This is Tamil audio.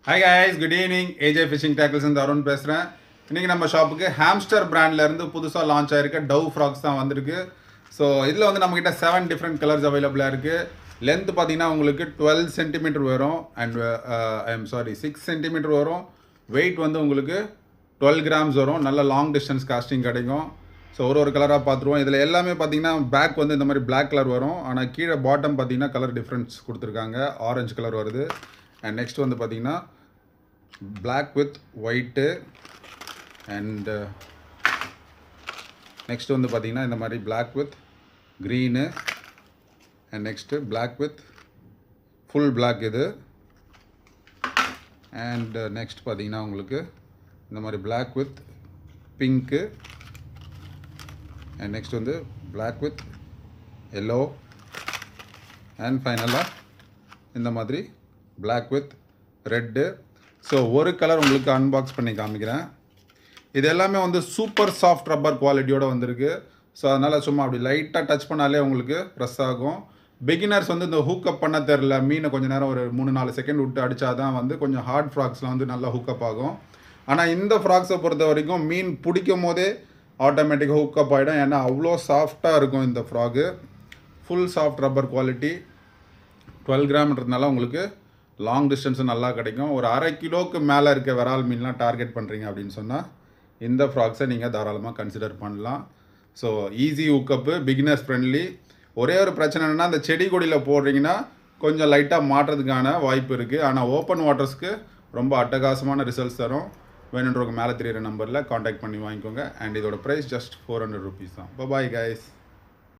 Hi guys, good evening. AJ Fishing Tackles and Arun பேசுகிறேன். இன்றைக்கி நம்ம ஷாப்புக்கு ஹாம்ஸ்டர் பிராண்ட்லேருந்து புதுசாக லான்ச் ஆகிருக்க டவ் ஃப்ராக்ஸ் தான் வந்திருக்கு. ஸோ இதில் வந்து நம்மக்கிட்ட 7 டிஃப்ரெண்ட் கலர்ஸ் அவைலபிளாக இருக்குது. லென்த் பார்த்தீங்கன்னா உங்களுக்கு 12 சென்டிமீட்டர் வரும் அண்ட் 6 சென்டிமீட்டர் வரும். வெயிட் வந்து உங்களுக்கு 12 கிராம்ஸ் வரும். நல்ல லாங் டிஸ்டன்ஸ் காஸ்டிங் கிடைக்கும். ஸோ ஒரு கலராக பார்த்துருவோம். இதில் எல்லாமே பார்த்தீங்கன்னா பேக் வந்து இந்த மாதிரி பிளாக் கலர் வரும். ஆனால் கீழே பாட்டம் பார்த்தீங்கன்னா கலர் டிஃப்ரென்ஸ் கொடுத்துருக்காங்க. ஆரஞ்சு கலர் வருது. அண்ட் நெக்ஸ்ட் வந்து பார்த்தீங்கன்னா black with white and next வந்து பார்த்தீங்கன்னா இந்த மாதிரி black with green and next black with full black இது and next பார்த்தீங்கன்னா உங்களுக்கு இந்த மாதிரி black with pink and next வந்து black with yellow and finally இந்த மாதிரி black with red. ஸோ ஒரு கலர் உங்களுக்கு அன்பாக்ஸ் பண்ணி காமிக்கிறேன். இது எல்லாமே வந்து சூப்பர் சாஃப்ட் ரப்பர் குவாலிட்டியோடு வந்திருக்கு. ஸோ அதனால் சும்மா அப்படி லைட்டாக டச் பண்ணாலே உங்களுக்கு ப்ரெஸ் ஆகும். பிகினர்ஸ் வந்து இந்த ஹூக்கப் பண்ண தெரில, மீனை கொஞ்சம் நேரம் ஒரு 3-4 செகண்ட் விட்டு அடித்தா தான் வந்து கொஞ்சம் ஹார்ட் ஃப்ராக்ஸில் வந்து நல்லா ஹூக்கப் ஆகும். ஆனால் இந்த ஃப்ராக்ஸை பொறுத்த வரைக்கும் மீன் பிடிக்கும் போதே ஆட்டோமேட்டிக்காக ஹூக்கப் ஆகிடும். ஏன்னா அவ்வளோ சாஃப்டாக இருக்கும் இந்த frock. Full soft rubber quality, 12 கிராம்ன்றதுனால உங்களுக்கு லாங் டிஸ்டன்ஸும் நல்லா கிடைக்கும். ஒரு 1/2 கிலோவுக்கு மேலே இருக்க விரால் மீன்லாம் டார்கெட் பண்ணுறீங்க அப்படின்னு சொன்னால் இந்த ஃப்ராக்ஸை நீங்கள் தாராளமாக கன்சிடர் பண்ணலாம். So easy hookup, beginners friendly. ஒரே ஒரு பிரச்சனை என்னென்னா அந்த செடி கொடியில் போடுறீங்கன்னா கொஞ்சம் லைட்டாக மாட்டுறதுக்கான வாய்ப்பு இருக்குது. ஆனால் ஓப்பன் வாட்டர்ஸ்க்கு ரொம்ப அட்டகாசமான ரிசல்ட்ஸ் தரும். வேணுன்றவங்க மேலே தெரியிற நம்பரில் காண்டாக்ட் பண்ணி வாங்கிக்கோங்க. அண்ட் இதோட ப்ரைஸ் ஜஸ்ட் 400 rupees தான். Bye guys.